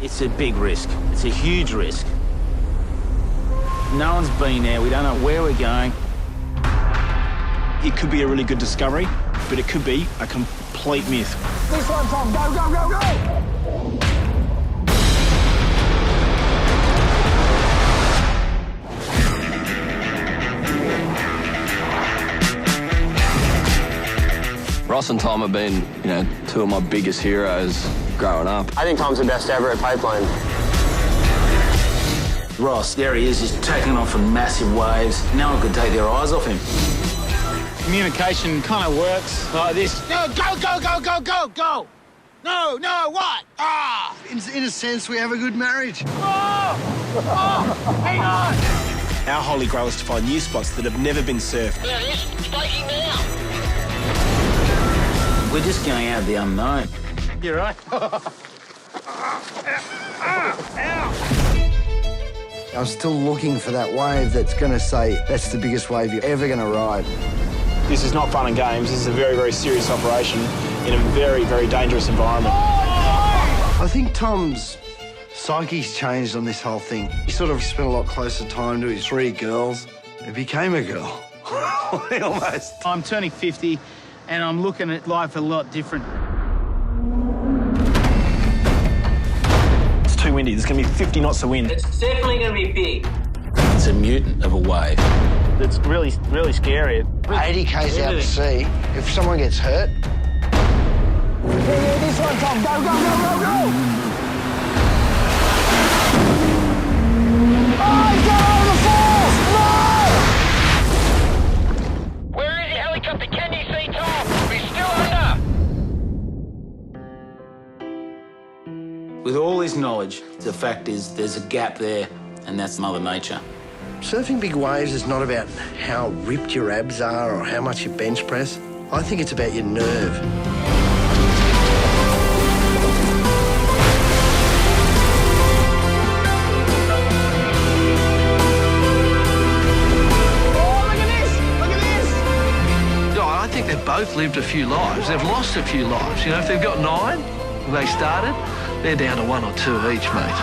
It's a big risk. It's a huge risk. No one's been there. We don't know where we're going. It could be a really good discovery, but it could be a complete myth. This one, Tom. Go, go, go, go! Ross and Tom have been, two of my biggest heroes growing up. I think Tom's the best ever at pipeline. Ross, there he is. He's taking off in massive waves. No one could take their eyes off him. Communication kind of works like this. No, go, go, go, go, go, go! No, no, what? Ah! In a sense, we have a good marriage. Oh! Oh! Hang on! Our holy grail is to find new spots that have never been surfed. There it is. It's breaking now. We're just going out of the unknown. You're right. I'm still looking for that wave that's going to say, that's the biggest wave you're ever going to ride. This is not fun and games. This is a very, very serious operation in a very, very dangerous environment. I think Tom's psyche's changed on this whole thing. He sort of spent a lot closer time to his 3 girls. It became a girl. Almost. I'm turning 50 and I'm looking at life a lot different. It's too windy. There's going to be 50 knots of wind. It's definitely going to be big. It's a mutant of a wave. It's really, really scary. 80 k's out to sea. If someone gets hurt... Yeah, this one, Tom. Go, go, go, go, go! Oh, go over the falls! No! Where is your helicopter? Can you see Tom? He's still under. With all this knowledge, the fact is there's a gap there, and that's Mother Nature. Surfing big waves is not about how ripped your abs are or how much you bench press. I think it's about your nerve. I think they've both lived a few lives. They've lost a few lives. If they've got 9 when they started, they're down to 1 or 2 each, mate.